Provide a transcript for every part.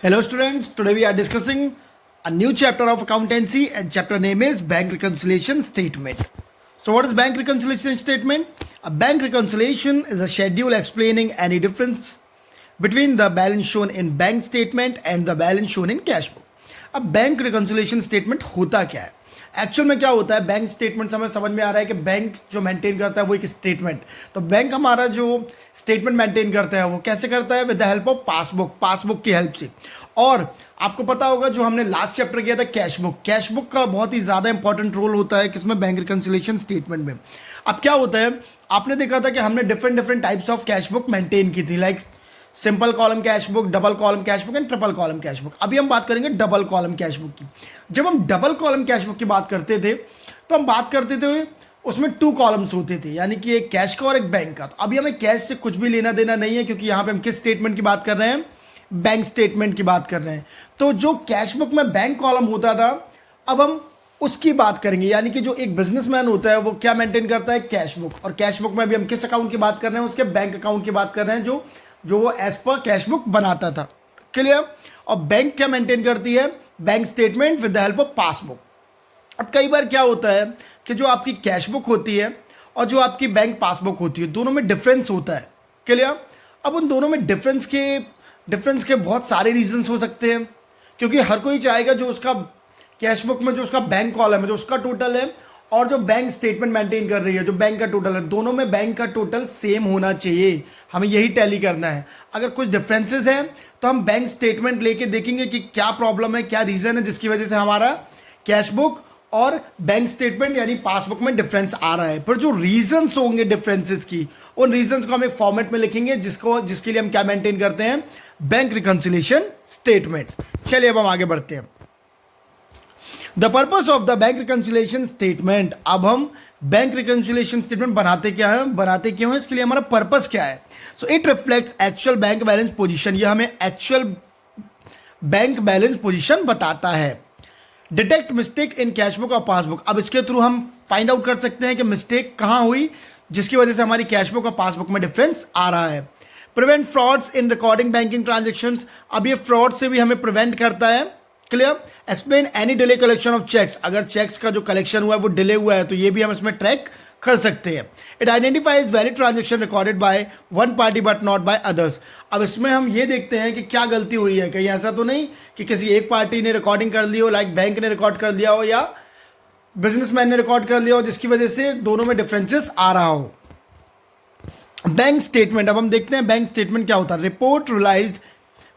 Hello students, today we are discussing a new chapter of accountancy and chapter name is bank reconciliation statement. So what is bank reconciliation statement? A bank reconciliation is a schedule explaining any difference between the balance shown in bank statement and the balance shown in cash book. अब bank reconciliation statement होता क्या है? Actual में क्या होता है? Bank statement हमें समझ में आ रहा है कि बैंक जो मेंटेन करता है वो एक स्टेटमेंट, तो बैंक हमारा जो स्टेटमेंट मेंटेन करता है वो कैसे करता है? With the help of passbook की हेल्प से। और आपको पता होगा जो हमने लास्ट चैप्टर किया था कैश बुक का बहुत ही ज़्यादा इंपॉर्टेंट रोल होता है किसमें? बैंक रिकन्सिलेशन स्टेटमेंट में। अब क्या होता है, आपने देखा था कि हमने different types of cash book maintain की थी, like simple column cash book, double column cash book and triple column cash book. अभी हम बात करेंगे डबल कॉलम कैश बुक की। जब हम डबल कॉलम कैश बुक की बात करते थे तो हम बात करते थे उसमें 2 कॉलम्स होते थे, यानी कि एक कैश का और एक बैंक का। तो अभी हमें कैश से कुछ भी लेना देना नहीं है, क्योंकि यहाँ पे हम किस स्टेटमेंट की बात कर रहे हैं? बैंक स्टेटमेंट की बात कर रहे हैं। तो जो कैश बुक में बैंक कॉलम होता था, अब हम उसकी बात करेंगे, यानी कि जो एक बिजनेसमैन होता है वो क्या मेंटेन करता है? Cash book. और कैश बुक में भी हम किस अकाउंट की बात कर रहे हैं? उसके बैंक अकाउंट की बात कर रहे हैं, जो वो एज पर कैश बुक बनाता था। क्लियर? और बैंक क्या मेंटेन करती है? Bank statement with the help of passbook. अब कई बार क्या होता है कि जो आपकी कैश बुक होती है और जो आपकी बैंक पासबुक होती है, दोनों में डिफरेंस होता है। क्लियर? अब उन दोनों में डिफरेंस के बहुत सारे रीजंस हो सकते हैं, क्योंकि हर कोई चाहेगा जो उसका कैश बुक में जो उसका बैंक कॉलम है, जो उसका टोटल है, और जो बैंक स्टेटमेंट मेंटेन कर रही है जो बैंक का टोटल है, दोनों में बैंक का टोटल सेम होना चाहिए। हमें यही टैली करना है। अगर कुछ डिफरेंसेस हैं तो हम बैंक स्टेटमेंट लेके देखेंगे कि क्या प्रॉब्लम है, क्या रीज़न है जिसकी वजह से हमारा कैश बुक और बैंक स्टेटमेंट यानी पासबुक में डिफरेंस आ रहा है। पर जो रीजंस होंगे डिफरेंसेस की, उन रीजंस को हम एक फॉर्मेट में लिखेंगे जिसके लिए हम क्या मेंटेन करते हैं? Bank reconciliation statement. चलिए अब हम आगे बढ़ते हैं। The purpose of the bank reconciliation statement. अब हम बैंक रिकन्सिलेशन स्टेटमेंट बनाते क्यों हैं, इसके लिए हमारा पर्पस क्या है? So it reflects actual bank balance position. ये हमें एक्चुअल बैंक बैलेंस पोजीशन बताता है। Detect mistake in cash book और पासबुक। अब इसके थ्रू हम फाइंड आउट कर सकते हैं कि मिस्टेक कहाँ हुई जिसकी वजह से हमारी कैश बुक और पासबुक में डिफरेंस आ रहा है। Prevent frauds in recording banking transactions. अब ये फ्रॉड से भी हमें प्रिवेंट करता है। Clear? Explain any delay collection of cheques. अगर चेक्स का जो कलेक्शन हुआ है वो डिले हुआ है तो ये भी हम इसमें ट्रैक कर सकते हैं। It identifies valid transaction recorded by one party but not by others. अब इसमें हम ये देखते हैं कि क्या गलती हुई है, कहीं ऐसा तो नहीं कि किसी एक पार्टी ने रिकॉर्डिंग कर ली हो, लाइक बैंक ने रिकॉर्ड कर लिया हो या बिजनेसमैन ने रिकॉर्ड कर लिया हो, जिसकी वजह से दोनों में डिफरेंसेस आ रहा हो। Bank statement. अब हम देखते हैं बैंक स्टेटमेंट क्या होता है। Report released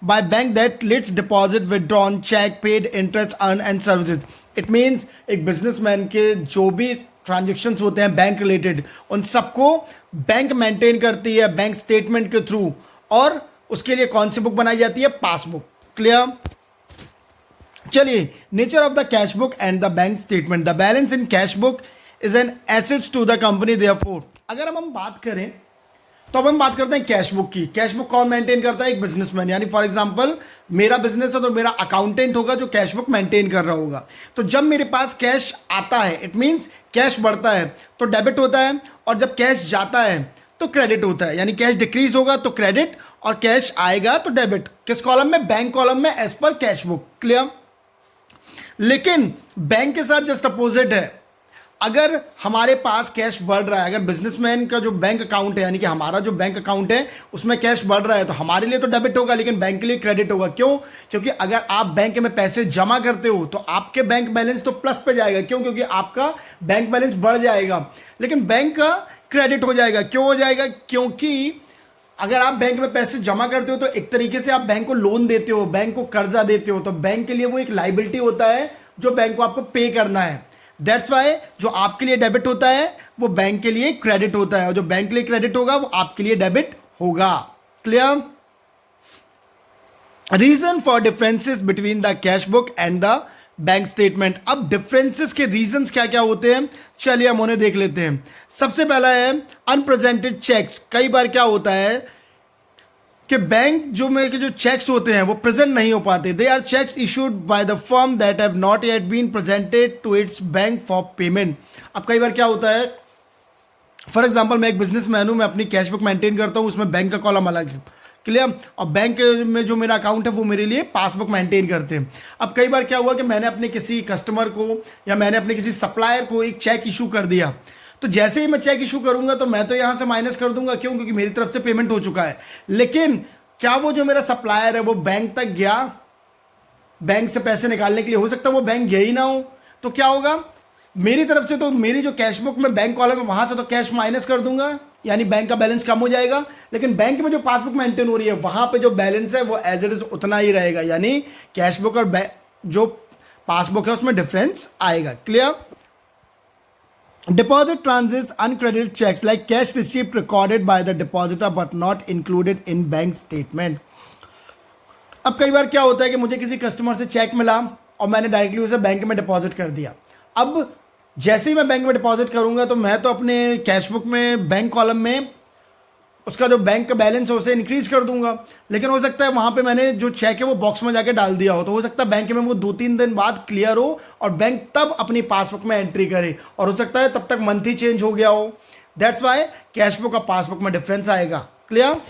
by bank that lets deposit, withdrawn, check, paid interest, earn and services. It means एक बिजनेसमैन के जो भी ट्रांजेक्शन्स होते हैं बैंक रिलेटेड, उन सबको बैंक मेंटेन करती है बैंक स्टेटमेंट के थ्रू, और उसके लिए कौन सी बुक बनाई जाती है? पासबुक। क्लियर? चलिए, nature of the cash book and the bank statement. The balance in cash book is an assets to the company therefore. अगर हम बात करें तो अब हम बात करते हैं कैश बुक की। कैश बुक कौन मेंटेन करता है? एक बिजनेसमैन। यानी फॉर एग्जांपल मेरा बिजनेस है तो मेरा अकाउंटेंट होगा जो कैश बुक मेंटेन कर रहा होगा। तो जब मेरे पास कैश आता है, इट मींस कैश बढ़ता है तो डेबिट होता है, और जब कैश जाता है तो क्रेडिट होता है। यानी कैश डिक्रीज होगा तो क्रेडिट, और कैश आएगा तो डेबिट। किस कॉलम में? बैंक कॉलम में, as per cash book. Clear? लेकिन बैंक के साथ जस्ट अपोजिट है। अगर हमारे पास कैश बढ़ रहा है, अगर बिजनेसमैन का जो बैंक अकाउंट है, यानी कि हमारा जो बैंक अकाउंट है उसमें कैश बढ़ रहा है, तो हमारे लिए तो डेबिट होगा लेकिन बैंक के लिए क्रेडिट होगा। क्यों? क्योंकि अगर आप बैंक में पैसे जमा करते हो तो आपके बैंक बैलेंस तो प्लस पे जाएगा। क्यों? क्योंकि आपका बैंक बैलेंस बढ़ जाएगा, लेकिन बैंक का क्रेडिट हो जाएगा। क्यों हो जाएगा? क्योंकि अगर आप बैंक में पैसे जमा करते हो तो एक तरीके से आप बैंक को लोन देते हो, बैंक को कर्जा देते हो, तो बैंक के लिए वो एक लाइबिलिटी होता है जो बैंक को आपको पे करना है। दैट्स वाई जो आपके लिए डेबिट होता है वो बैंक के लिए क्रेडिट होता है, और जो बैंक के लिए क्रेडिट होगा वो आपके लिए डेबिट होगा। Clear? Reason for differences between the cash book and the bank statement. अब डिफरेंसेस के रीजंस क्या क्या होते हैं, चलिए हम उन्हें देख लेते हैं। सबसे पहला है अनप्रेजेंटेड चेक्स। कई बार क्या होता है कि बैंक जो चेक्स होते हैं वो प्रेजेंट नहीं हो पाते। They are cheques issued by the firm that have not yet been presented to its bank for payment. अब कई बार क्या होता है, फॉर एग्जांपल मैं एक बिजनेसमैन हूं, मैं अपनी कैश बुक मेंटेन करता हूं, उसमें बैंक का कॉलम अलग है। क्लियर। और बैंक में जो मेरा अकाउंट है वो मेरे लिए पासबुक मेंटेन करते हैं। अब कई बार क्या हुआ कि मैंने अपने किसी कस्टमर को या मैंने अपने किसी सप्लायर को एक चेक इशू कर दिया, तो जैसे ही मैं चेक इशू करूंगा तो मैं तो यहां से माइनस कर दूंगा, क्यों? क्योंकि मेरी तरफ से पेमेंट हो चुका है। लेकिन क्या वो जो मेरा सप्लायर है वो बैंक तक गया, बैंक से पैसे निकालने के लिए? हो सकता है वो बैंक गया ही ना हो, तो क्या होगा मेरी तरफ से? तो मेरी जो कैश बुक में बैंक कॉलम है वहां से तो कैश माइनस कर दूंगा, यानी बैंक का बैलेंस कम हो जाएगा। लेकिन बैंक में जो पासबुक मेंटेन हो रही है वहां पे जो बैलेंस है वो एज इट इज उतना ही रहेगा, यानी कैश बुक और जो पासबुक है उसमें डिफरेंस आएगा। Clear. Deposit transits uncredited checks like cash receipt recorded by the depositor but not included in bank statement. अब कई बार क्या होता है कि मुझे किसी कस्टमर से चेक मिला और मैंने डायरेक्टली उसे बैंक में डिपॉजिट कर दिया। अब जैसे ही मैं बैंक में डिपॉजिट करूंगा तो मैं तो अपने कैश बुक में बैंक कॉलम में उसका जो बैंक का बैलेंस है उसे इंक्रीज कर दूंगा। लेकिन हो सकता है वहां पे मैंने जो चेक है वो बॉक्स में जाके डाल दिया हो, तो हो सकता है बैंक में वो 2-3 दिन बाद क्लियर हो और बैंक तब अपनी पासबुक में एंट्री करे, और हो सकता है तब तक मंथ ही चेंज हो गया हो। दैट्स वाई कैश बुक और पासबुक में डिफरेंस आएगा। क्लियर।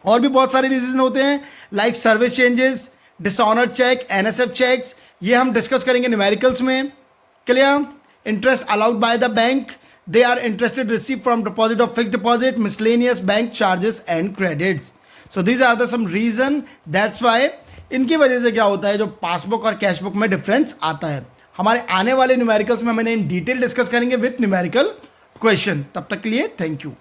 और भी बहुत सारे रीजन होते हैं like service changes, dishonoured cheque, NSF cheques, ये हम डिस्कस करेंगे न्यूमेरिकल्स में। Clear. Interest allowed by the bank, they are interested received from deposit of fixed deposit, miscellaneous bank charges and credits. So these are the some reason, that's why इनकी वजह से क्या होता है जो पासबुक और कैश बुक में difference आता है। हमारे आने वाले न्यूमेरिकल्स में मैंने इन डिटेल डिस्कस करेंगे विथ न्यूमेरिकल क्वेश्चन। तब तक के लिए थैंक यू।